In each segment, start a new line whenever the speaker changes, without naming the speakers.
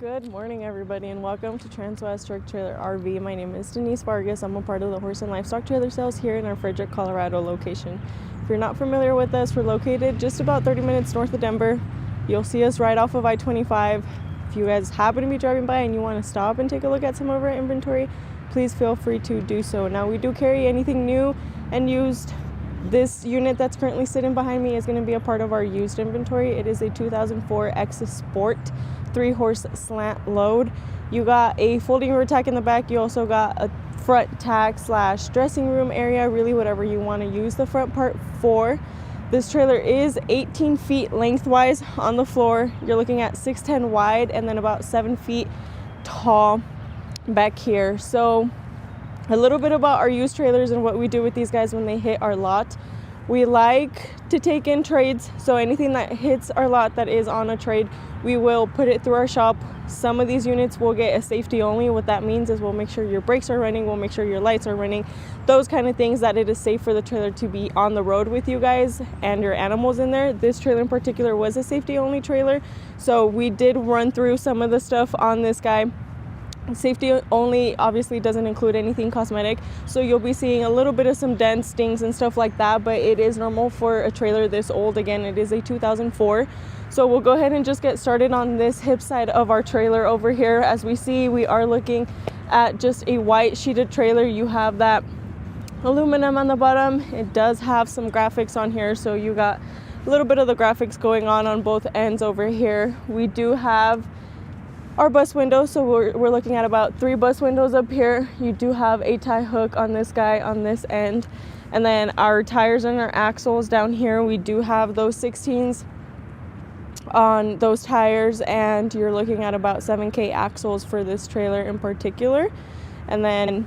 Good morning, everybody, and welcome to Transwest Truck Trailer RV. My name is Denise Vargas. I'm a part of the horse and livestock trailer sales here in our Frederick, Colorado location. If you're not familiar with us, we're located just about 30 minutes north of Denver. You'll see us right off of I-25. If you guys happen to be driving by and you want to stop and take a look at some of our inventory, please feel free to do so. Now, we do carry anything new and used. This unit that's currently sitting behind me is going to be a part of our used inventory. It is a 2004 Exiss Sport 3-horse slant load. You got a folding rear tack in the back. You also got a front tack slash dressing room area, really whatever you want to use the front part for. This trailer is 18 feet lengthwise on the floor. You're looking at 6'10" wide and then about 7 feet tall back here. So a little bit about our used trailers and what we do with these guys when they hit our lot. We like to take in trades, so anything that hits our lot that is on a trade, we will put it through our shop. Some of these units will get a safety only. What that means is we'll make sure your brakes are running, we'll make sure your lights are running, those kind of things, that it is safe for the trailer to be on the road with you guys and your animals in there. This trailer in particular was a safety only trailer, so we did run through some of the stuff on this guy. Safety only obviously doesn't include anything cosmetic, so you'll be seeing a little bit of some dents, stings, and stuff like that, but it is normal for a trailer this old. Again, it is a 2004. So we'll go ahead and just get started on this hip side of our trailer over here. As we see, we are looking at just a white sheeted trailer. You have that aluminum on the bottom. It does have some graphics on here, so you got a little bit of the graphics going on both ends over here. We do have our bus windows, so we're looking at about 3 bus windows up here. You do have a tie hook on this guy on this end, and then our tires and our axles down here, we do have those 16s on those tires, and you're looking at about 7K axles for this trailer in particular. And then,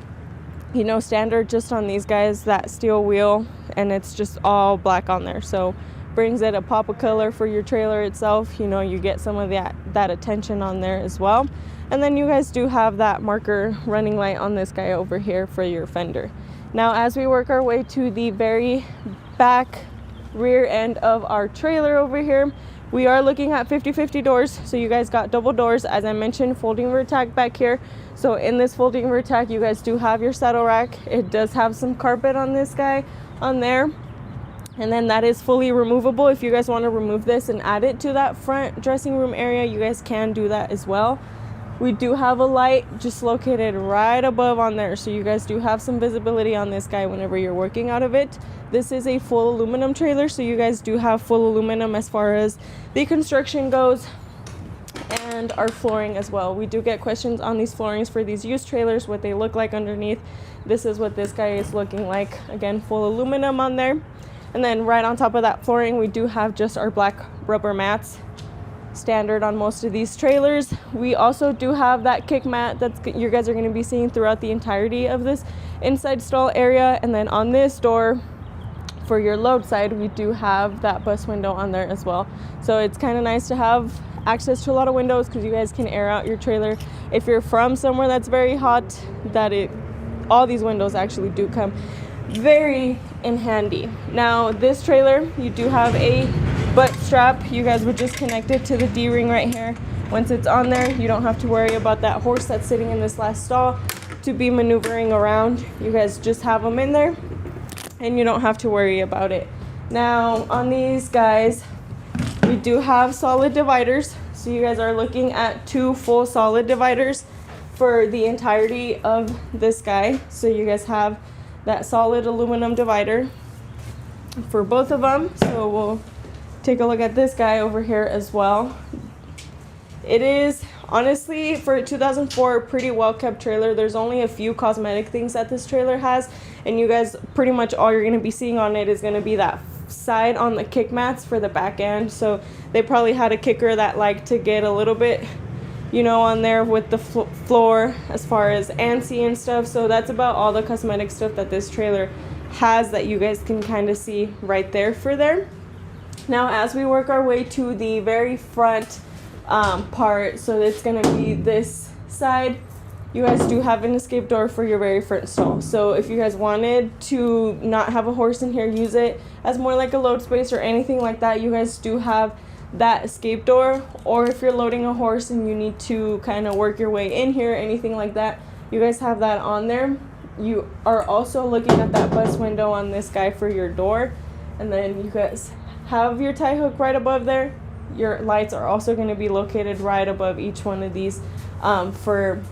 you know, standard just on these guys, that steel wheel, and it's just all black on there, so brings it a pop of color for your trailer itself. You know, you get some of that attention on there as well. And then you guys do have that marker running light on this guy over here for your fender. Now, as we work our way to the very back rear end of our trailer over here, we are looking at 50/50 doors. So you guys got double doors, as I mentioned, folding rear tack back here. So in this folding rear tack, you guys do have your saddle rack. It does have some carpet on this guy on there. And then that is fully removable. If you guys want to remove this and add it to that front dressing room area, you guys can do that as well. We do have a light just located right above on there, so you guys do have some visibility on this guy whenever you're working out of it. This is a full aluminum trailer, so you guys do have full aluminum as far as the construction goes, and our flooring as well. We do get questions on these floorings for these used trailers, what they look like underneath. This is what this guy is looking like. Again, full aluminum on there. And then right on top of that flooring, we do have just our black rubber mats, standard on most of these trailers. We also do have that kick mat that you guys are going to be seeing throughout the entirety of this inside stall area. And then on this door, for your load side, we do have that bus window on there as well. So it's kind of nice to have access to a lot of windows, because you guys can air out your trailer. If you're from somewhere that's very hot, all these windows actually do come very in handy. Now, this trailer, you do have a butt strap. You guys would just connect it to the D-ring right here. Once it's on there, you don't have to worry about that horse that's sitting in this last stall to be maneuvering around. You guys just have them in there and you don't have to worry about it. Now, on these guys, we do have solid dividers. So you guys are looking at 2 full solid dividers for the entirety of this guy. So you guys have that solid aluminum divider for both of them. So we'll take a look at this guy over here as well. It is honestly, for a 2004, pretty well kept trailer. There's only a few cosmetic things that this trailer has, and you guys, pretty much all you're going to be seeing on it is going to be that side on the kick mats for the back end. So they probably had a kicker that liked to get a little bit, you know, on there with the floor as far as ANSI and stuff. So that's about all the cosmetic stuff that this trailer has that you guys can kind of see right there for there. Now, as we work our way to the very front part, so it's going to be this side, you guys do have an escape door for your very front stall. So if you guys wanted to not have a horse in here, use it as more like a load space or anything like that, you guys do have that escape door, or if you're loading a horse and you need to kind of work your way in here, anything like that, you guys have that on there. You are also looking at that bus window on this guy for your door, and then you guys have your tie hook right above there. Your lights are also going to be located right above each one of these for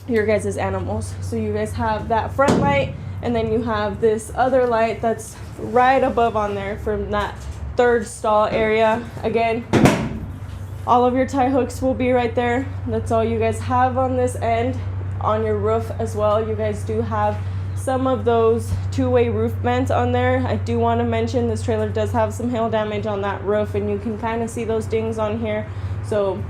your guys' animals. So you guys have that front light, and then you have this other light that's right above on there from that third stall area. Again, all of your tie hooks will be right there. That's all you guys have on this end. On your roof as well, you guys do have some of those two-way roof vents on there. I do want to mention this trailer does have some hail damage on that roof, and you can kind of see those dings on here. So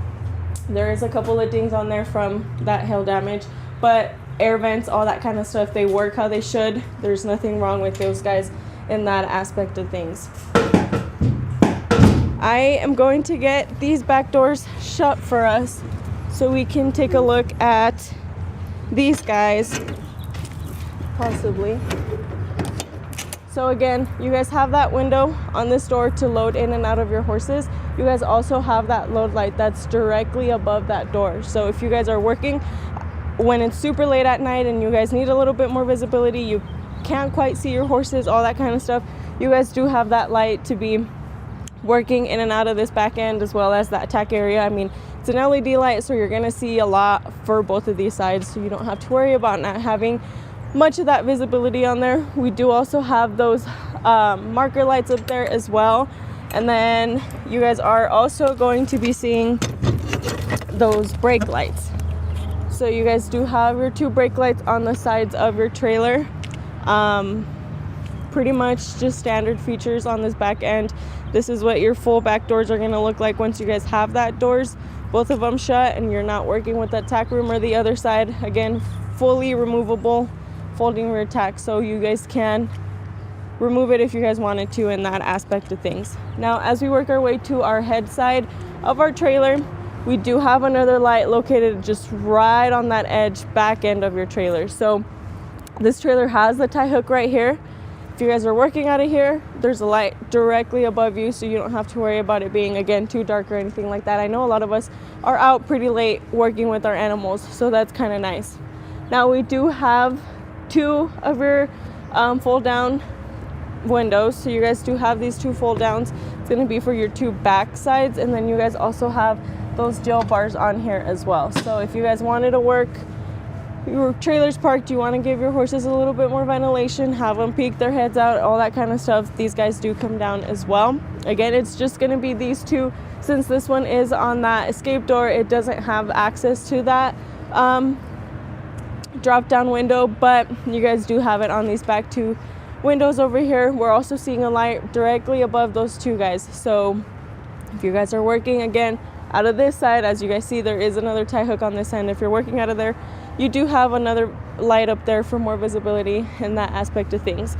there is a couple of dings on there from that hail damage, but air vents, all that kind of stuff, they work how they should. There's nothing wrong with those guys in that aspect of things. I am going to get these back doors shut for us so we can take a look at these guys, possibly. So again, you guys have that window on this door to load in and out of your horses. You guys also have that load light that's directly above that door. So if you guys are working when it's super late at night and you guys need a little bit more visibility, you can't quite see your horses, all that kind of stuff, you guys do have that light to be working in and out of this back end, as well as that tack area. I mean, it's an LED light, so you're gonna see a lot for both of these sides, so you don't have to worry about not having much of that visibility on there. We do also have those marker lights up there as well, and then you guys are also going to be seeing those brake lights. So you guys do have your two brake lights on the sides of your trailer. Pretty much just standard features on this back end. This is what your full back doors are going to look like once you guys have that doors, both of them shut, and you're not working with that tack room or the other side. Again, fully removable folding rear tack, so you guys can remove it if you guys wanted to in that aspect of things. Now, as we work our way to our head side of our trailer, we do have another light located just right on that edge back end of your trailer. So this trailer has the tie hook right here. If you guys are working out of here, there's a light directly above you, so you don't have to worry about it being, again, too dark or anything like that. I know a lot of us are out pretty late working with our animals, so that's kind of nice. Now, we do have two of your fold down windows, so you guys do have these two fold downs. It's going to be for your two back sides, and then you guys also have those jail bars on here as well. So if you guys wanted to work your trailer's parked, you want to give your horses a little bit more ventilation, have them peek their heads out, all that kind of stuff, these guys do come down as well. Again, it's just going to be these two. Since this one is on that escape door, it doesn't have access to that drop down window, but you guys do have it on these back two windows over here. We're also seeing a light directly above those two guys. So if you guys are working, again, out of this side, as you guys see, there is another tie hook on this end. If you're working out of there, you do have another light up there for more visibility in that aspect of things.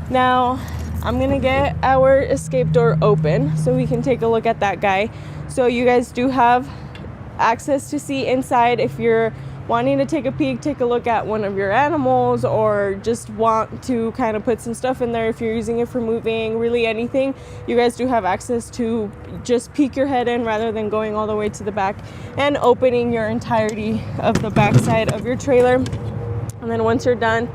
Now, I'm gonna get our escape door open so we can take a look at that guy. So you guys do have access to see inside if you're wanting to take a peek, take a look at one of your animals, or just want to kind of put some stuff in there if you're using it for moving, really anything. You guys do have access to just peek your head in rather than going all the way to the back and opening your entirety of the back side of your trailer. And then once you're done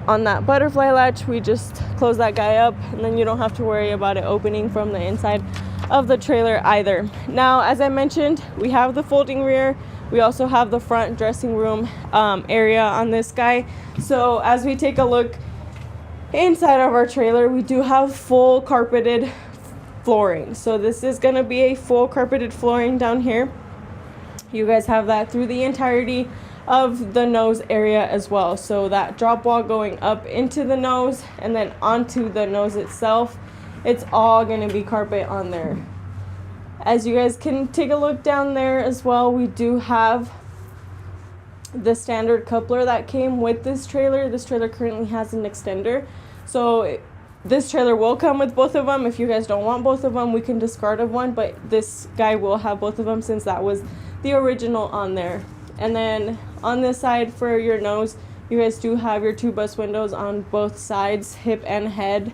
on that butterfly latch, we just close that guy up, and then you don't have to worry about it opening from the inside of the trailer either. Now, as I mentioned, we have the folding rear. We also have the front dressing room area on this guy. So as we take a look inside of our trailer, we do have full carpeted flooring. So this is going to be a full carpeted flooring down here. You guys have that through the entirety of the nose area as well. So that drop wall going up into the nose and then onto the nose itself, it's all going to be carpet on there. As you guys can take a look down there as well, we do have the standard coupler that came with this trailer. This trailer currently has an extender. So this trailer will come with both of them. If you guys don't want both of them, we can discard of one, but this guy will have both of them since that was the original on there. And then on this side for your nose, you guys do have your two bus windows on both sides, hip and head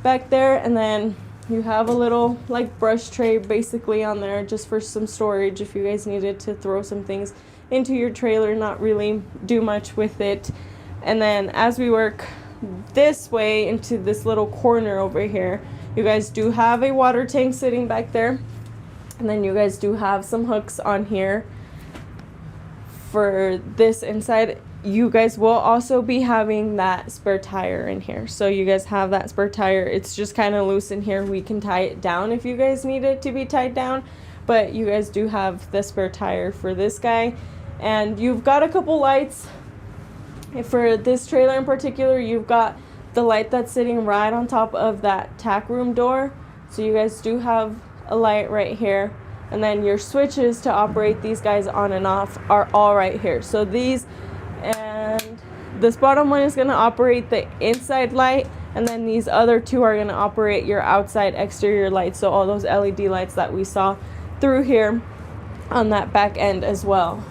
back there. And then You have a little like brush tray basically on there just for some storage if you guys needed to throw some things into your trailer, not really do much with it. And then as we work this way into this little corner over here, you guys do have a water tank sitting back there. And then you guys do have some hooks on here for this inside. You guys will also be having that spare tire in here. So you guys have that spare tire. It's just kind of loose in here. We can tie it down if you guys need it to be tied down. But you guys do have the spare tire for this guy. And you've got a couple lights. For this trailer in particular, you've got the light that's sitting right on top of that tack room door. So you guys do have a light right here. And then your switches to operate these guys on and off are all right here. So these, and this bottom one is going to operate the inside light, and then these other two are going to operate your outside exterior lights. So all those LED lights that we saw through here on that back end as well.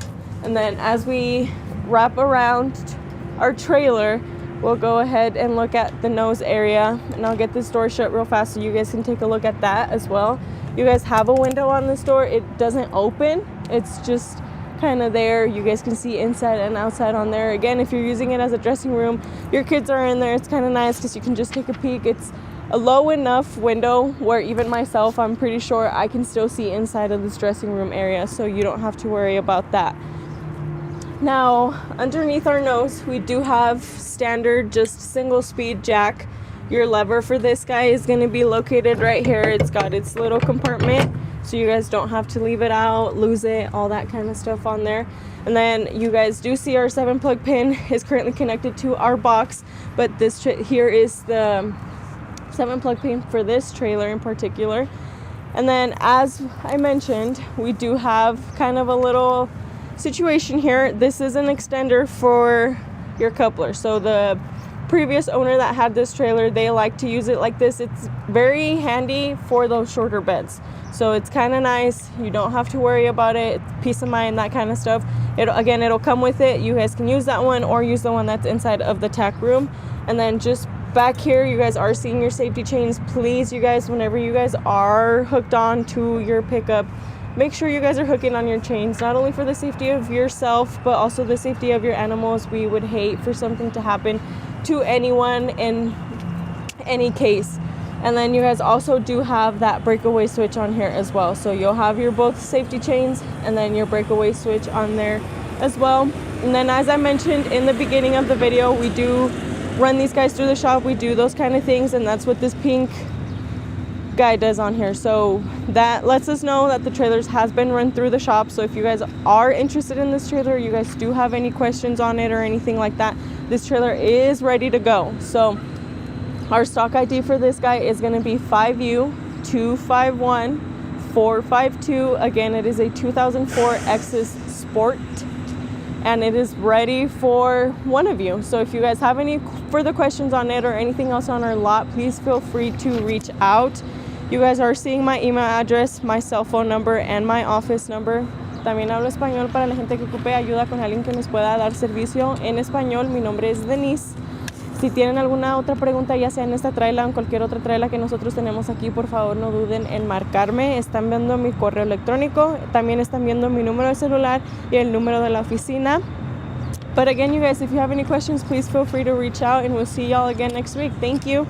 And then as we wrap around our trailer, we'll go ahead and look at the nose area, and I'll get this door shut real fast so you guys can take a look at that as well. You guys have a window on this door. It doesn't open. It's just kind of there. You guys can see inside and outside on there. Again, if you're using it as a dressing room, your kids are in there. It's kind of nice because you can just take a peek. It's a low enough window where even myself, I'm pretty sure I can still see inside of this dressing room area, so you don't have to worry about that. Now, underneath our nose, we do have standard just single speed jack. Your lever for this guy is going to be located right here. It's got its little compartment, so you guys don't have to leave it out, lose it, all that kind of stuff on there. And then you guys do see our 7-plug pin is currently connected to our box, but this here is the 7-plug pin for this trailer in particular. And then as I mentioned, we do have kind of a little situation here. This is an extender for your coupler. So the previous owner that had this trailer, they like to use it like this. It's very handy for those shorter beds. So it's kind of nice. You don't have to worry about it. It's peace of mind, that kind of stuff. It'll come with it. You guys can use that one or use the one that's inside of the tack room. And then just back here, you guys are seeing your safety chains. Please, you guys, whenever you guys are hooked on to your pickup, make sure you guys are hooking on your chains, not only for the safety of yourself, but also the safety of your animals. We would hate for something to happen to anyone in any case. And then you guys also do have that breakaway switch on here as well. So you'll have your both safety chains and then your breakaway switch on there as well. And then as I mentioned in the beginning of the video, we do run these guys through the shop. We do those kind of things, and that's what this pink guy does on here. So that lets us know that the trailers has been run through the shop. So if you guys are interested in this trailer, you guys do have any questions on it or anything like that, this trailer is ready to go. So our stock ID for this guy is going to be 5U251452. Again, it is a 2004 Exiss Sport, and it is ready for one of you. So if you guys have any further questions on it or anything else on our lot, please feel free to reach out. You guys are seeing my email address, my cell phone number, and my office number. También hablo español para la gente que ocupe ayuda con alguien que nos pueda dar servicio en español. Mi nombre es Denise. Si tienen alguna otra pregunta, ya sea en esta traila o en cualquier otra traila que nosotros tenemos aquí, por favor no duden en marcarme. Están viendo mi correo electrónico, también están viendo mi número de celular y el número de la oficina. But again, you guys, if you have any questions, please feel free to reach out, and we'll see y'all again next week. Thank you.